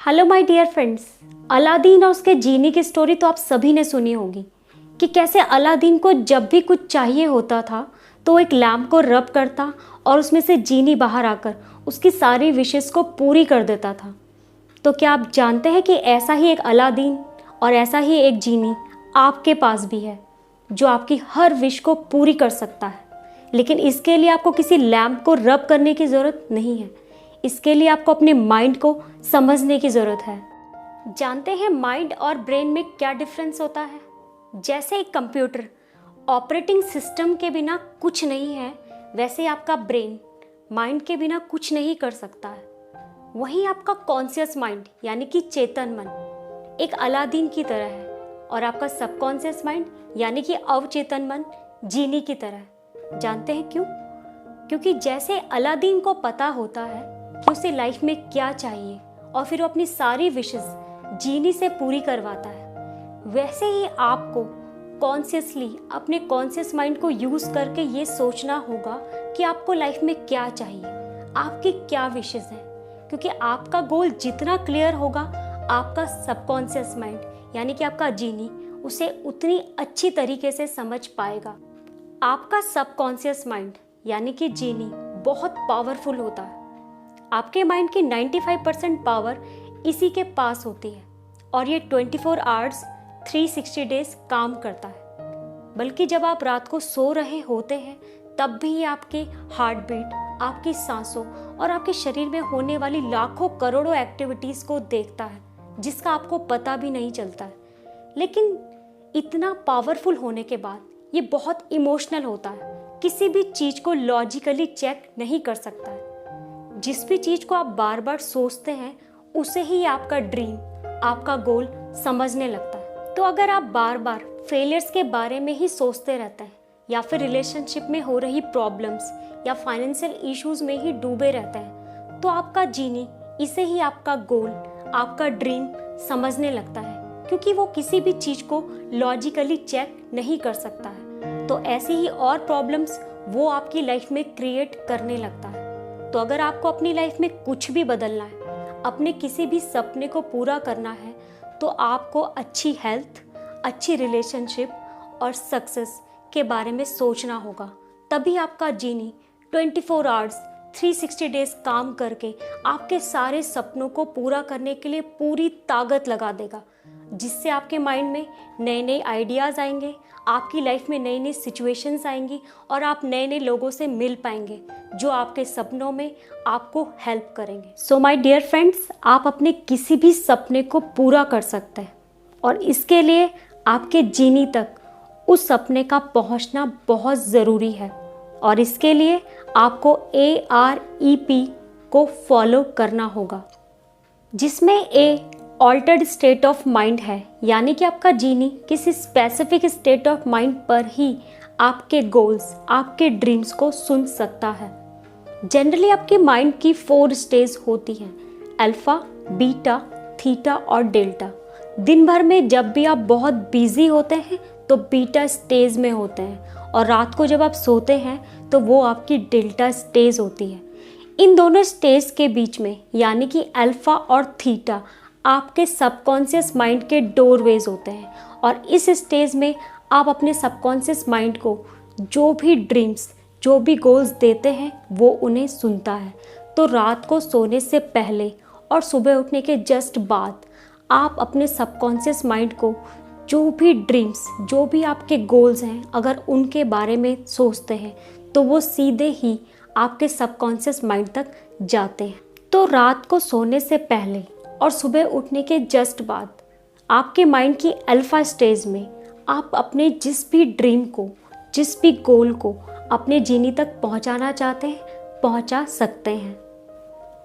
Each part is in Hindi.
Hello my dear friends. Aladdin और उसके जीनी की स्टोरी तो आप सभी ने सुनी होगी कि कैसे अलादीन को जब भी कुछ चाहिए होता था तो एक लैम्प को रब करता और उसमें से जीनी बाहर आकर उसकी सारी विशेस को पूरी कर देता था। तो क्या आप जानते हैं कि ऐसा ही एक अलादीन और ऐसा ही एक जीनी आपके पास भी है जो आपकी हर विश को पूरी कर सकता है। लेकिन इसके लिए आपको किसी लैम्प को रब करने की ज़रूरत नहीं है, इसके लिए आपको अपने माइंड को समझने की ज़रूरत है। जानते हैं माइंड और ब्रेन में क्या डिफरेंस होता है? जैसे एक कंप्यूटर ऑपरेटिंग सिस्टम के बिना कुछ नहीं है, वैसे आपका ब्रेन माइंड के बिना कुछ नहीं कर सकता है। वहीं आपका कॉन्शियस माइंड यानी कि चेतन मन एक अलादीन की तरह है और आपका सबकॉन्शियस माइंड यानी कि अवचेतन मन जीनी की तरह है। जानते हैं क्यों? क्योंकि जैसे अलादीन को पता होता है कि उसे लाइफ में क्या चाहिए और फिर वो अपनी सारी विशेस जीनी से पूरी करवाता है, वैसे ही आपको कॉन्शियसली अपने कॉन्शियस माइंड को यूज़ करके ये सोचना होगा कि आपको लाइफ में क्या चाहिए, आपकी क्या विशेस हैं। क्योंकि आपका गोल जितना क्लियर होगा, आपका सबकॉन्शियस माइंड यानी कि आपका जीनी उसे उतनी अच्छी तरीके से समझ पाएगा। आपका सबकॉन्शियस माइंड यानी कि जीनी बहुत पावरफुल होता है। आपके माइंड की 95% पावर इसी के पास होती है और ये 24 आवर्स 360 डेज काम करता है। बल्कि जब आप रात को सो रहे होते हैं तब भी ये आपके हार्ट बीट, आपकी सांसों और आपके शरीर में होने वाली लाखों करोड़ों एक्टिविटीज़ को देखता है, जिसका आपको पता भी नहीं चलता है। लेकिन इतना पावरफुल होने के बाद ये बहुत इमोशनल होता है, किसी भी चीज़ को लॉजिकली चेक नहीं कर सकता है। जिस भी चीज़ को आप बार बार सोचते हैं उसे ही आपका ड्रीम, आपका गोल समझने लगता है। तो अगर आप बार बार फेलियर्स के बारे में ही सोचते रहते हैं या फिर रिलेशनशिप में हो रही प्रॉब्लम्स या फाइनेंशियल इश्यूज में ही डूबे रहते हैं तो आपका जीनी इसे ही आपका गोल, आपका ड्रीम समझने लगता है, क्योंकि वो किसी भी चीज़ को लॉजिकली चेक नहीं कर सकता है। तो ऐसी ही और प्रॉब्लम्स वो आपकी लाइफ में क्रिएट करने लगता है। तो अगर आपको अपनी लाइफ में कुछ भी बदलना है, अपने किसी भी सपने को पूरा करना है, तो आपको अच्छी हेल्थ, अच्छी रिलेशनशिप और सक्सेस के बारे में सोचना होगा। तभी आपका जीनी 24 आवर्स 360 डेज काम करके आपके सारे सपनों को पूरा करने के लिए पूरी ताकत लगा देगा, जिससे आपके माइंड में नए नए आइडियाज़ आएंगे, आपकी लाइफ में नई नई सिचुएशंस आएंगी और आप नए नए लोगों से मिल पाएंगे जो आपके सपनों में आपको हेल्प करेंगे। सो माय डियर फ्रेंड्स, आप अपने किसी भी सपने को पूरा कर सकते हैं और इसके लिए आपके जीनी तक उस सपने का पहुंचना बहुत ज़रूरी है। और इसके लिए आपको AREP को फॉलो करना होगा, जिसमें A altered state of mind है, यानी कि आपका जीनी किसी स्पेसिफिक स्टेट ऑफ माइंड पर ही आपके गोल्स, आपके ड्रीम्स को सुन सकता है। जनरली आपके माइंड की 4 स्टेज होती हैं, अल्फा, बीटा, थीटा और डेल्टा। दिन भर में जब भी आप बहुत बिजी होते हैं तो बीटा स्टेज में होते हैं और रात को जब आप सोते हैं तो वो आपकी डेल्टा स्टेज होती है। इन दोनों स्टेज के बीच में यानी कि अल्फा और थीटा आपके सबकॉन्शियस माइंड के डोरवेज होते हैं और इस स्टेज में आप अपने सबकॉन्शियस माइंड को जो भी ड्रीम्स, जो भी गोल्स देते हैं वो उन्हें सुनता है। तो रात को सोने से पहले और सुबह उठने के जस्ट बाद आप अपने सबकॉन्शियस माइंड को जो भी ड्रीम्स, जो भी आपके गोल्स हैं, अगर उनके बारे में सोचते हैं तो वो सीधे ही आपके सबकॉन्शियस माइंड तक जाते हैं। तो रात को सोने से पहले और सुबह उठने के जस्ट बाद आपके माइंड की अल्फा स्टेज में आप अपने जिस भी ड्रीम को, जिस भी गोल को अपने जीनी तक पहुंचाना चाहते हैं, पहुंचा सकते हैं।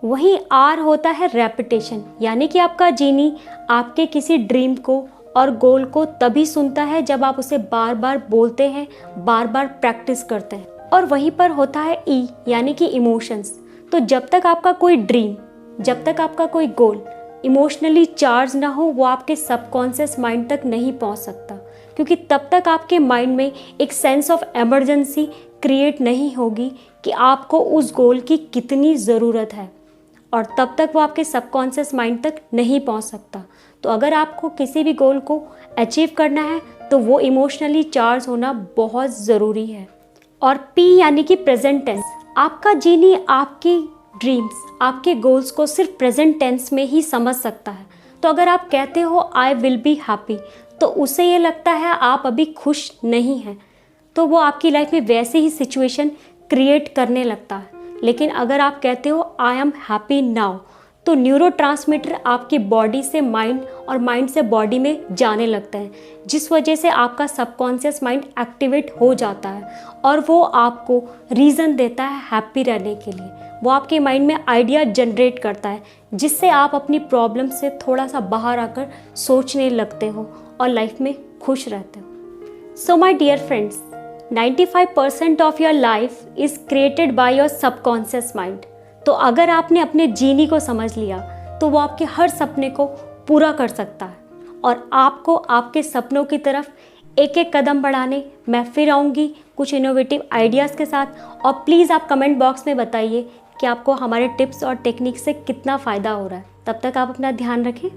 वहीं आर होता है रेपिटेशन, यानी कि आपका जीनी आपके किसी ड्रीम को और गोल को तभी सुनता है जब आप उसे बार बार बोलते हैं, बार बार प्रैक्टिस करते हैं। और वहीं पर होता है ई यानी कि इमोशंस। तो जब तक आपका कोई ड्रीम, जब तक आपका कोई गोल इमोशनली चार्ज ना हो, वो आपके सबकॉन्शियस माइंड तक नहीं पहुंच सकता, क्योंकि तब तक आपके माइंड में एक सेंस ऑफ इमरजेंसी क्रिएट नहीं होगी कि आपको उस गोल की कितनी ज़रूरत है। और तब तक वो आपके सबकॉन्शियस माइंड तक नहीं पहुंच सकता। तो अगर आपको किसी भी गोल को अचीव करना है तो वो इमोशनली चार्ज होना बहुत ज़रूरी है। और पी यानी कि प्रेजेंट टेंस। आपका जीनी आपकी ड्रीम्स, आपके गोल्स को सिर्फ प्रेजेंट टेंस में ही समझ सकता है। तो अगर आप कहते हो आई विल बी हैप्पी, तो उसे ये लगता है आप अभी खुश नहीं हैं, तो वो आपकी लाइफ में वैसे ही सिचुएशन क्रिएट करने लगता है। लेकिन अगर आप कहते हो आई एम हैप्पी नाउ, तो न्यूरोट्रांसमीटर आपकी बॉडी से माइंड और माइंड से बॉडी में जाने लगता है, जिस वजह से आपका सबकॉन्शियस माइंड एक्टिवेट हो जाता है और वो आपको रीज़न देता है हैप्पी रहने के लिए। वो आपके माइंड में आइडिया जनरेट करता है, जिससे आप अपनी प्रॉब्लम से थोड़ा सा बाहर आकर सोचने लगते हो और लाइफ में खुश रहते हो। So my dear friends, 95% of your life is created by your subconscious mind. तो अगर आपने अपने जीनी को समझ लिया तो वो आपके हर सपने को पूरा कर सकता है और आपको आपके सपनों की तरफ एक एक कदम बढ़ाने मैं फिर आऊँगी कुछ इनोवेटिव आइडियाज़ के साथ। और प्लीज़ आप कमेंट बॉक्स में बताइए कि आपको हमारे टिप्स और टेक्निक से कितना फ़ायदा हो रहा है। तब तक आप अपना ध्यान रखें।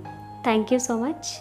Thank you so much.